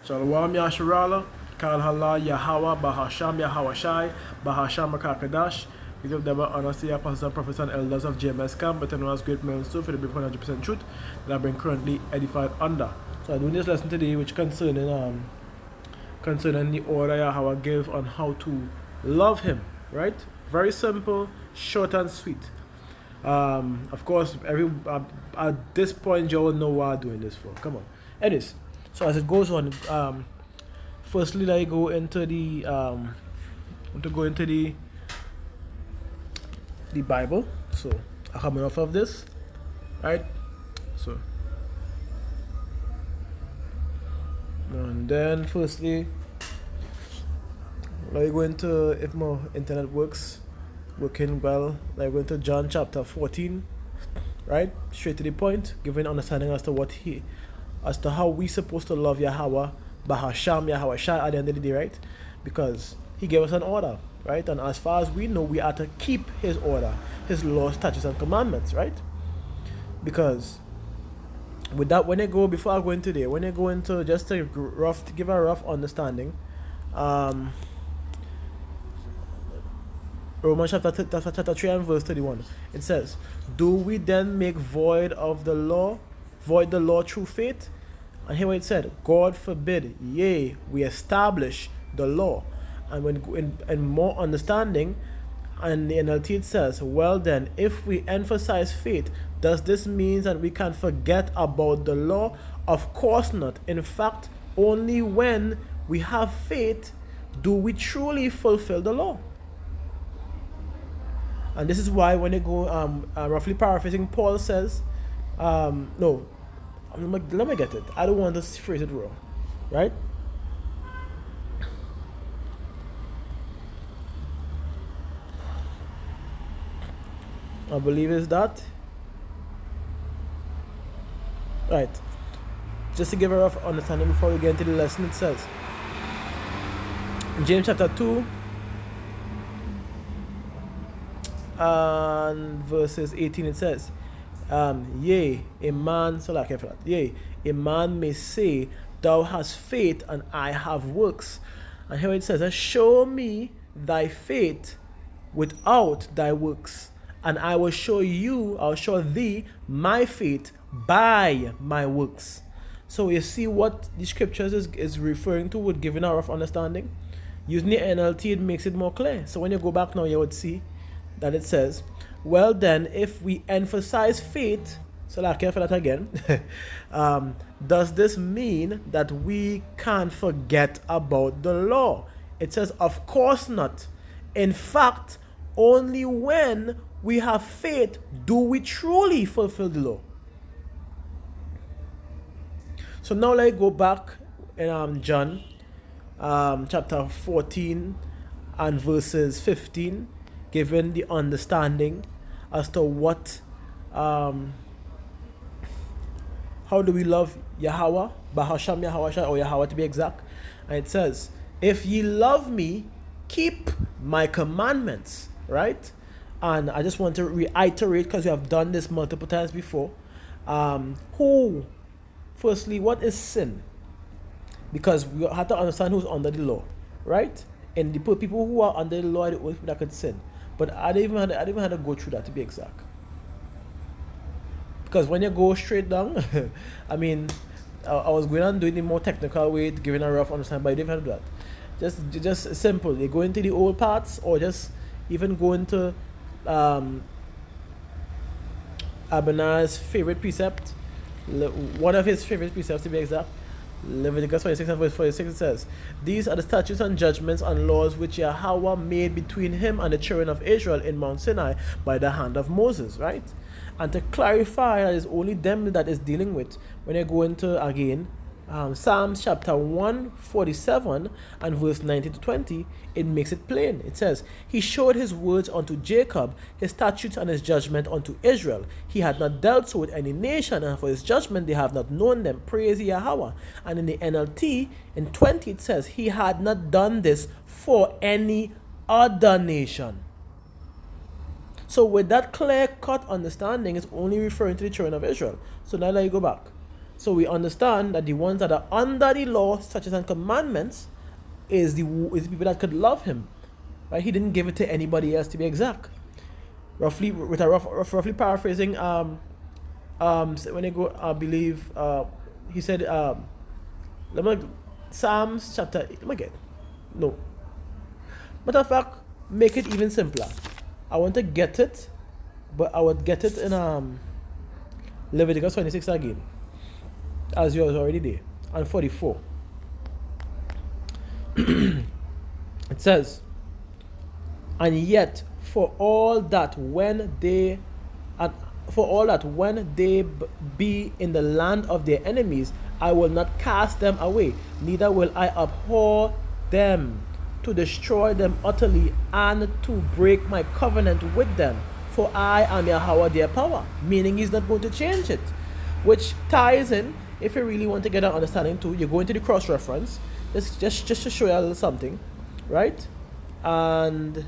Shalom Yasharala, Kal Hala, Yahawa, Bahasham, Yahawashi, Bahasham Kakadash. We give them honor to your pastors, prophets, and elders of JMS Camp, but known as Great Men for the 100% truth that have been currently edified under. So I'm doing this lesson today, which concerning the order Yahweh gave on how to love Him. Right? Very simple, short and sweet. Of course, at this point, you all know what I'm doing this for. Come on. Anyways, so as it goes on, firstly, I go into the the Bible. So I'm coming off of this, right? So, and then firstly, I go into, if my internet working well, I go into John chapter 14, right? Straight to the point, giving understanding as to how we supposed to love Yahweh, Bahasham, Yahawashi at the end of the day, right? Because He gave us an order, right? And as far as we know, we are to keep His order, His laws, statutes, and commandments, right? Because with that, when I go into just to give a rough understanding, Romans chapter 3 and verse 31, it says, "Do we then make void the law through faith?" And here it said, "God forbid, yea, we establish the law." And when in more understanding, and the NLT it says, "Well then, if we emphasize faith, does this mean that we can forget about the law? Of course not. In fact, only when we have faith do we truly fulfill the law." And this is why when they go, roughly paraphrasing, Paul says, no, let me get it. I don't want to phrase it wrong, right? I believe is that. Right. Just to give a rough understanding before we get into the lesson, it says, in James chapter 2, and verses 18, it says, yea, a man may say, "Thou hast faith, and I have works." And here it says, "Show me thy faith without thy works, and I will show thee my faith by my works." So you see what the scriptures is referring to with giving a rough understanding. Using the NLT, it makes it more clear. So when you go back now, you would see that it says, "Well then, if we emphasize faith," so like care for that again, does this mean that we can't forget about the law? It says, "Of course not. In fact, only when we have faith do we truly fulfill the law." So now let's go back in John chapter 14 and verses 15, given the understanding as to what, how do we love Yahweh, Bahasham Yahawashi, or Yahweh to be exact. And it says, "If ye love me, keep my commandments," right? And I just want to reiterate, because we have done this multiple times before, firstly, what is sin? Because we have to understand who's under the law, right? And the people who are under the law are the only people that could sin. But I didn't even have to go through that, to be exact. Because when you go straight down, I mean, I was going on doing the more technical way, giving a rough understanding, but I didn't have to do that. Just simple. You go into the old parts, or just even go into Abinah's favorite precept, one of his favorite precepts to be exact. Leviticus 26 and verse 46, it says, "These are the statutes and judgments and laws which Yahweh made between him and the children of Israel in Mount Sinai by the hand of Moses," right? And to clarify that it's only them that is dealing with, when I go into again Psalms chapter 147 and verse 19 to 20, it makes it plain. It says, "He showed his words unto Jacob, his statutes and his judgment unto Israel. He had not dealt so with any nation, and for his judgment they have not known them. Praise Yahweh." And in the NLT, in 20, it says, "He had not done this for any other nation." So with that clear-cut understanding, it's only referring to the children of Israel. So now let you go back. So we understand that the ones that are under the law, statutes, and commandments, is the people that could love him. Right? He didn't give it to anybody else, to be exact. Roughly paraphrasing, when they go, I believe, he said, Psalms chapter, let me get, no. Matter of fact, make it even simpler. I want to get it, but I would get it in Leviticus 26 again, as yours already there, and 44. It says, and yet for all that when they be in the land of their enemies, I will not cast them away, neither will I abhor them, to destroy them utterly, and to break my covenant with them. For I am Yahweh their power. Meaning he's not going to change it. Which ties in, if you really want to get an understanding too, you go into the cross-reference, just to show you a little something, right? And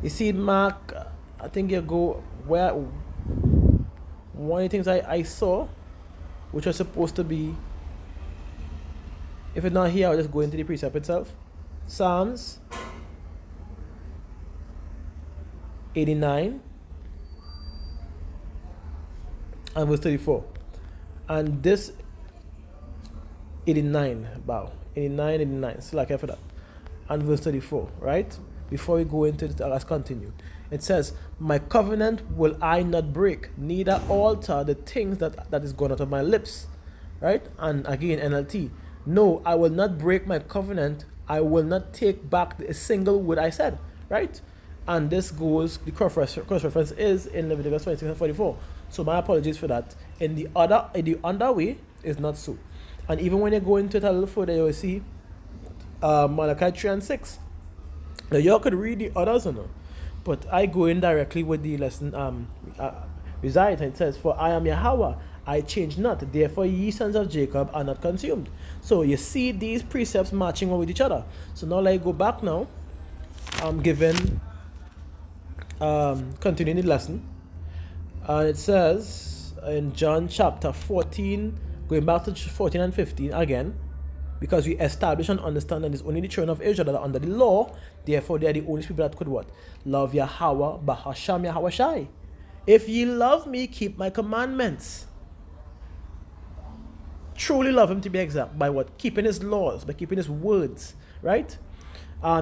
you see Mark, I think you go where one of the things I saw, which was supposed to be, if it's not here, I'll just go into the precept itself. Psalms 89 and verse 34. And this 89, 89, so like after that. And verse 34, right? Before we go into it, let's continue. It says, my covenant will I not break, neither alter the things that is gone out of my lips. Right? And again, NLT. No, I will not break my covenant. I will not take back a single word I said. Right? And this goes, the cross-reference is in Leviticus 26 and 44. So my apologies for that. In the other way, is not so. And even when you go into it a little further, you will see Malachi 3 and 6. Now you could read the others or no, but I go in directly with the lesson reside, and it says, for I am Yahweh, I change not, therefore ye sons of Jacob are not consumed. So you see these precepts matching with each other. So now let me go back now. I'm given continuing the lesson, and it says in John chapter 14, going back to 14 and 15 again, because we establish and understand that it's only the children of Israel that are under the law, therefore they are the only people that could what? Love Yahweh, Bahasham Yahawashi. If ye love me, keep my commandments. Truly love him, to be exact, by what? Keeping his laws, by keeping his words, right?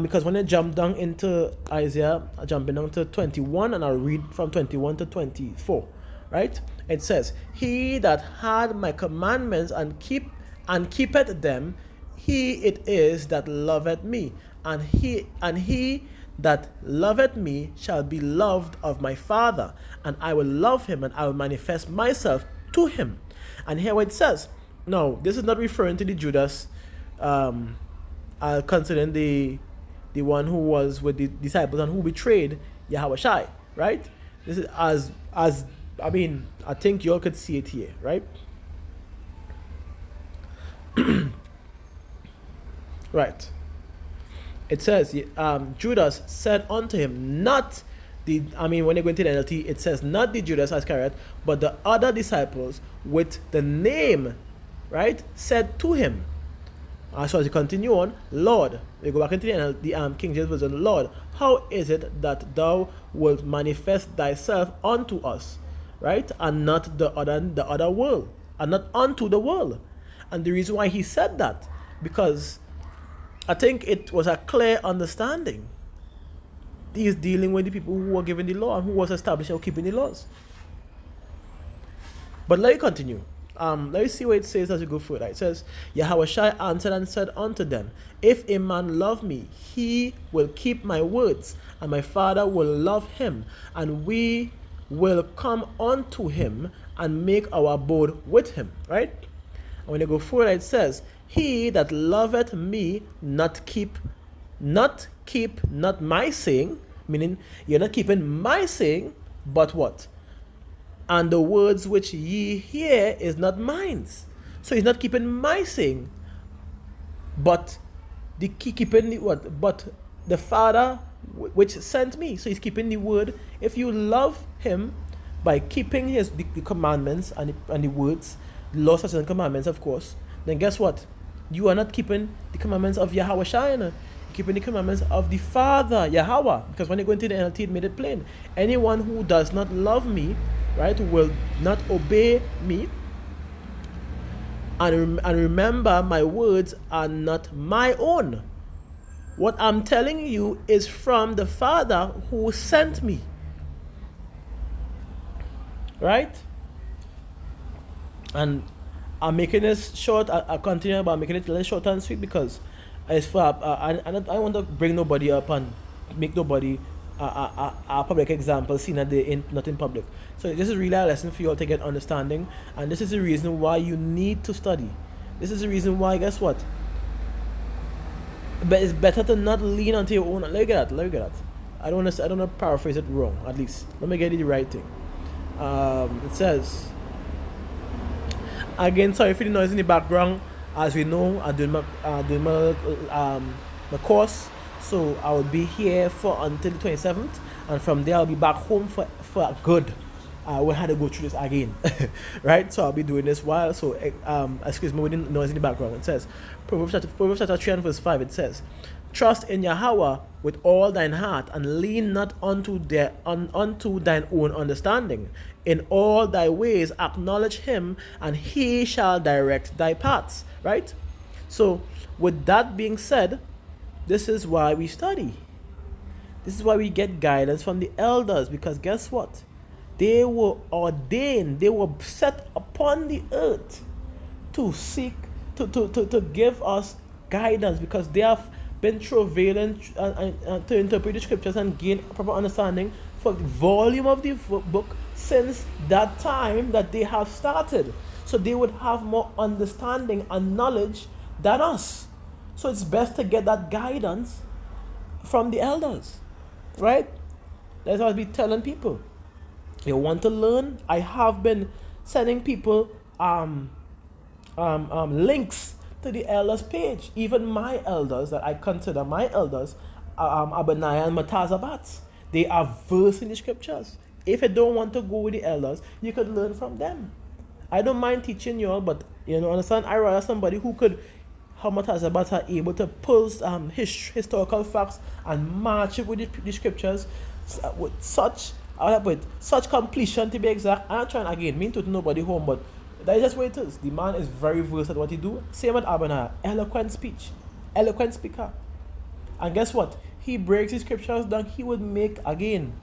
Because when I jump down into Isaiah, I'm jumping down to 21, and I'll read from 21 to 24, right? It says, he that had my commandments and keepeth them, he it is that loveth me, and he that loveth me shall be loved of my Father, and I will love him, and I will manifest myself to him. And here what it says, now this is not referring to the Judas, considering the one who was with the disciples and who betrayed Yahawashi, right? This is as I mean, I think you all could see it here, right? Right. It says, Judas said unto him, not the, when you go into the NLT, it says not the Judas Iscariot, but the other disciples with the name, right, said to him. So as you continue on, Lord, we go back into the King James Version, Lord, how is it that thou wilt manifest thyself unto us, right, and not the other world, and not unto the world? And the reason why he said that, because I think it was a clear understanding. He is dealing with the people who were given the law and who was established or keeping the laws. But let me continue. Let me see what it says as we go further. It says, Yahawashi answered and said unto them, if a man love me, he will keep my words, and my Father will love him, and we will come unto him and make our abode with him. Right? And when you go further, it says, he that loveth me not my saying, meaning you're not keeping my saying, but what? And the words which ye hear is not mine. So he's not keeping my saying, but keeping the what? But the Father which sent me. So he's keeping the word. If you love him by keeping the commandments and the words, law, statutes, and commandments, of course, then guess what? You are not keeping the commandments of Yahawashi. You're keeping the commandments of the Father, Yahweh. Because when you go into the NLT, it made it plain. Anyone who does not love me, right, will not obey me. And remember, my words are not my own. What I'm telling you is from the Father who sent me. Right? And I'm making this short. I continue about making it a little short and sweet because it's for I want to bring nobody up and make nobody a public example seen that they not in public. So this is really a lesson for you all to get understanding, and this is the reason why you need to study. This is the reason why, guess what? But it's better to not lean onto your own. Look at that. I don't want to paraphrase it wrong. At least let me get it the right thing. It says again. Sorry for the noise in the background. As we know, I'm doing my course, so I will be here for until the 27th, and from there I'll be back home for good. We had to go through this again, right? So I'll be doing this while. So excuse me with the noise in the background. It says Proverbs chapter 3 and verse 5. It says, "Trust in Yahweh with all thine heart, and lean not unto thine own understanding. In all thy ways acknowledge him, and he shall direct thy paths." Right? So with that being said, this is why we study. This is why we get guidance from the elders, because guess what? They were ordained, they were set upon the earth to seek, to give us guidance, because they have been travailing to interpret the scriptures and gain proper understanding for the volume of the book since that time that they have started. So they would have more understanding and knowledge than us. So it's best to get that guidance from the elders, right? That's what I'll be telling people. You want to learn? I have been sending people links to the elders page. Even my elders that I consider my elders, Abaniah and Matazabats, they are versed in the scriptures. If you don't want to go with the elders, you could learn from them. I don't mind teaching you all, but understand, I rather somebody who could, how Matazabats are able to pull historical facts and match it with the scriptures with such completion, to be exact. I'm trying again, mean to nobody home, but that is just what it is. The man is very versed at what he do. Same with Abaniah, eloquent speaker. And guess what? He breaks his scriptures down. He would make again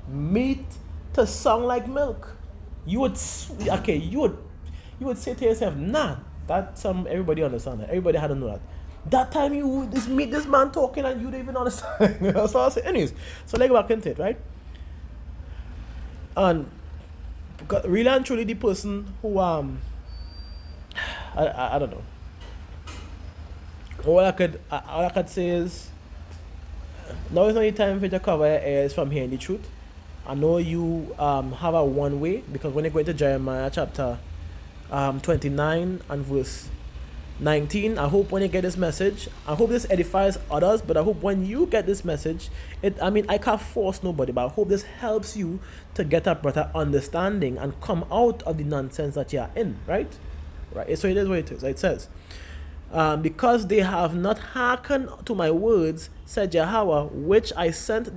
meat to sound like milk. You would say to yourself, nah, that's everybody understand that. Everybody had to know that. That time you would meet this man talking and you don't even understand. That's what I say. Anyways, so let's go back into it, right? And really and truly, the person who I don't know. All I could say is, now is not the time for you to cover your ears from hearing the truth. I know you have a one way, because when you go into Jeremiah chapter 29 and verse 19, I hope when you get this message, I hope this edifies others, but I hope when you get this message, I can't force nobody, but I hope this helps you to get a better understanding and come out of the nonsense that you are in, right? So it is what it is. It says, because they have not hearkened to my words, said Yahweh, which I sent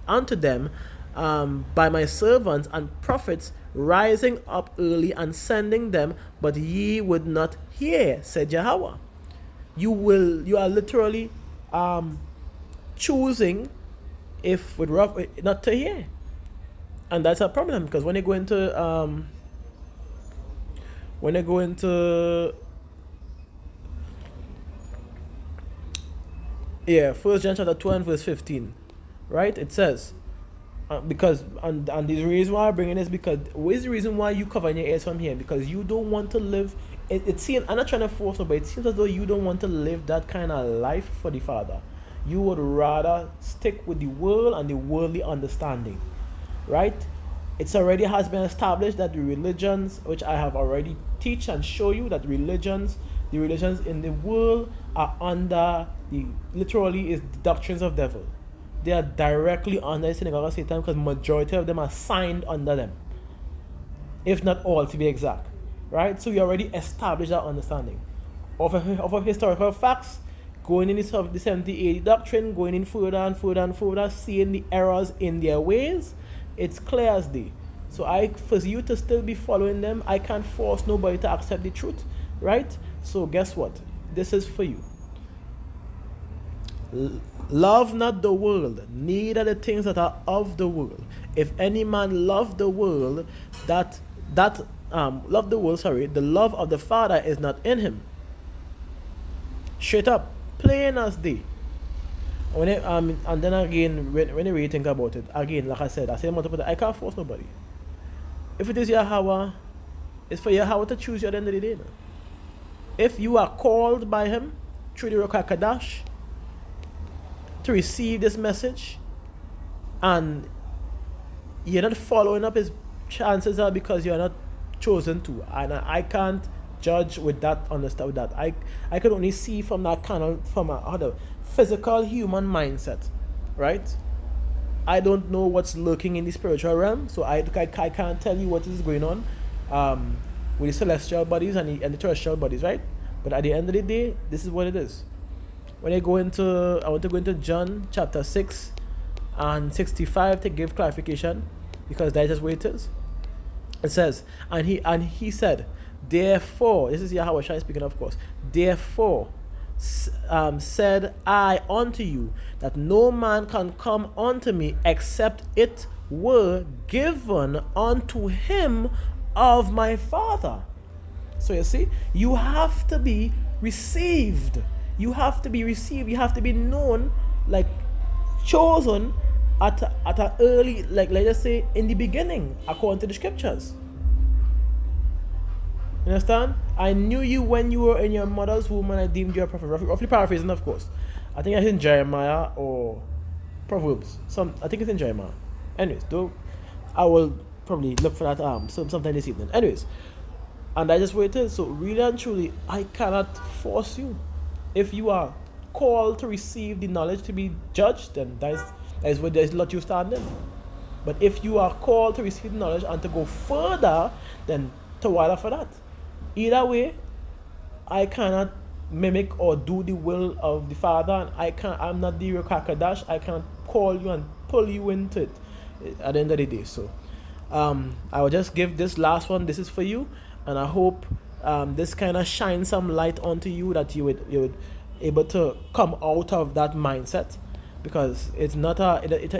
unto them by my servants and prophets, rising up early and sending them, but ye would not hear, said Yahweh. You are literally choosing, if with rough, not to hear. And that's a problem, because when you go into First John chapter 2 and verse 15, right? It says, because and the reason why I'm bringing this, because what is the reason why you covering your ears from here? Because you don't want to live. It seems, I'm not trying to force it, but it seems as though you don't want to live that kind of life for the Father. You would rather stick with the world and the worldly understanding, right? It's already has been established that the religions, which I have already teach and show you, that the religions in the world are under literally is the doctrines of devil. They are directly under the synagogue of Satan, because majority of them are signed under them, if not all, to be exact. right? So you already established that understanding of historical facts, going in the 70 AD doctrine, going in further and further and further, seeing the errors in their ways. It's clear as day. So for you to still be following them, I can't force nobody to accept the truth, right? So guess what? This is for you. Love not the world, neither the things that are of the world. If any man love the world, the love of the Father is not in him. Straight up, plain as day. And then again, when you really think about it, again, like I said multiple times, I can't force nobody. If it is Yahweh, it's for Yahweh to choose you at the end of the day. If you are called by him through the Ruach HaKodesh to receive this message, and you're not following up, his chances are because you're not chosen to. And I can't judge with that, understand with that. I can only see from that kind of, from a physical human mindset, right? I don't know what's lurking in the spiritual realm, so I can't tell you what is going on with the celestial bodies and the terrestrial bodies, right? But at the end of the day, this is what it is. I want to go into John chapter 6 and 65 to give clarification, because that's just what it is. It says, and he said, therefore, this is Yahawashi speaking, of course. Therefore, said I unto you, that no man can come unto me except it were given unto him of my Father. So you see, you have to be received. You have to be received. You have to be known, like chosen at an early, like let's just say in the beginning, according to the scriptures. You understand? I knew you when you were in your mother's womb, and I deemed you a prophet. Roughly paraphrasing, of course. I think it's in Jeremiah or Proverbs. I think it's in Jeremiah. Anyways, though, I will probably look for that sometime this evening. Anyways, and I just waited. So really and truly, I cannot force you. If you are called to receive the knowledge to be judged, then that is where there's lot you stand in. But if you are called to receive knowledge and to go further, then to wilder for that. Either way, I cannot mimic or do the will of the Father, and I'm not the Ruach HaKodesh. I can't call you and pull you into it at the end of the day. So I will just give this last one. This is for you, and I hope this kind of shines some light onto you, that you would able to come out of that mindset, because it's not it's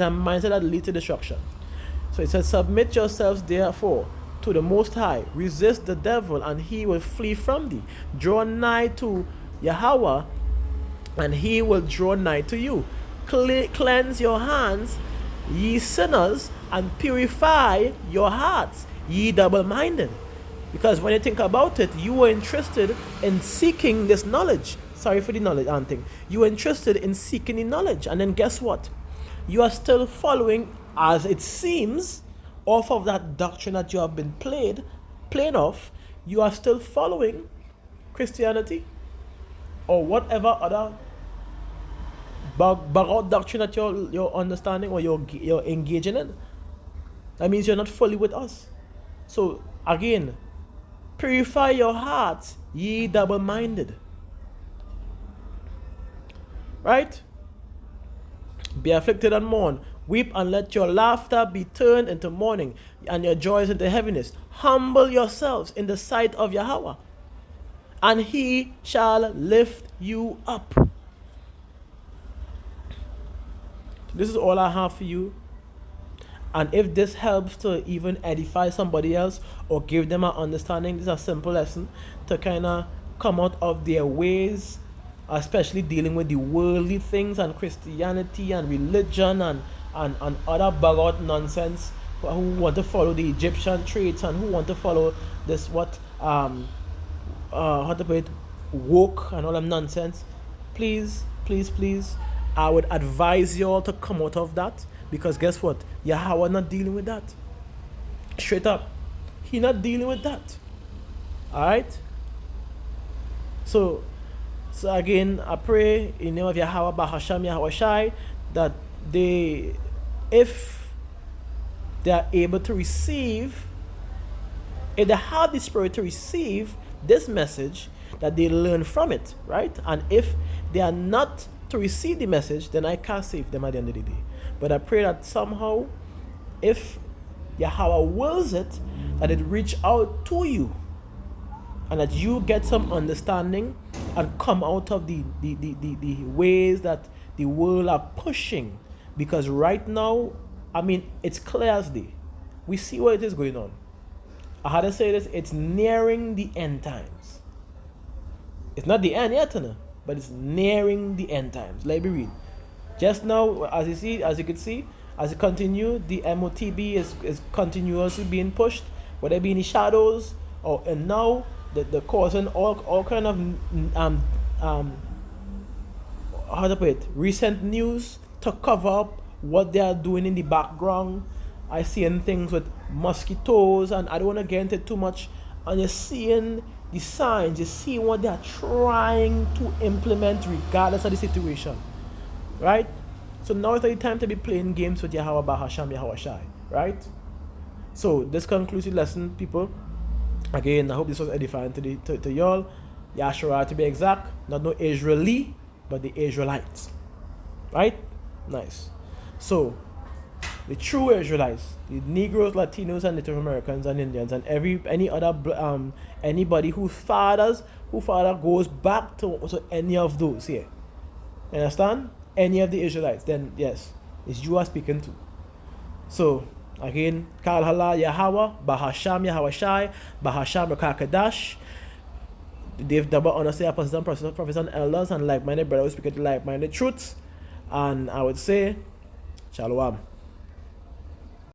a mindset that leads to destruction. So it says, submit yourselves therefore to the Most High, resist the devil, and he will flee from thee. Draw nigh to Yahweh, and he will draw nigh to you. Cleanse your hands, ye sinners, and purify your hearts, ye double-minded. Because when you think about it, you were interested in seeking this knowledge. Sorry for the knowledge thing. You were interested in seeking the knowledge, and then guess what? You are still following, as it seems, off of that doctrine that you have been plain off. You are still following Christianity or whatever other bug doctrine that you're understanding or you're engaging in. That means you're not fully with us. So again, purify your hearts, ye double-minded. Right? Be afflicted and mourn. Weep and let your laughter be turned into mourning, and your joys into heaviness. Humble yourselves in the sight of Yahweh, and he shall lift you up. This is all I have for you. And if this helps to even edify somebody else or give them an understanding, this is a simple lesson to kind of come out of their ways, especially dealing with the worldly things and Christianity and religion and other bug-out nonsense, who want to follow the Egyptian traits and who want to follow this how to put it, woke and all that nonsense. Please, I would advise you all to come out of that, because guess what? Yahweh not dealing with that. Straight up, he not dealing with that. All right. So again, I pray in the name of Yahweh Bahasham Yahawashi that if they are able to receive If they have the spirit to receive this message, that they learn from it, right? And if they are not to receive the message, then I can't save them at the end of the day. But I pray that somehow, if Yahweh wills it, that it reach out to you, and that you get some understanding and come out of the ways that the world are pushing. Because right now, I mean, it's clear as day. We see what it is going on. I had to say this, it's nearing the end times. It's not the end yet, but it's nearing the end times. Let me read. Just now, as you can see, as it continues, the MOTB is continuously being pushed, whether it be in the shadows, and now the causing all kind of how to put it, recent news to cover up what they are doing in the background. I seeing things with mosquitoes, and I don't want to get into it too much. And you're seeing the signs, you're seeing what they are trying to implement regardless of the situation, right? So now is the time to be playing games with Yahweh Bahasham Yahawashi, right? So this concludes the lesson, people. Again, I hope this was edifying to y'all. Yahshua, to be exact, not no Israeli, but the Israelites, right? Nice. So the true Israelites, the Negroes, Latinos, and Native Americans and Indians, and any other anybody whose father goes back to any of those here. You understand? Any of the Israelites, then yes, it's you are speaking to. So again, Kal Hala Yahweh, Bahasham Yahawashi, Bahasham Rakakadash. They've double honor say apostles, prophets, and elders, and like-minded brothers speaking to like-minded truths. And I would say, Shalom.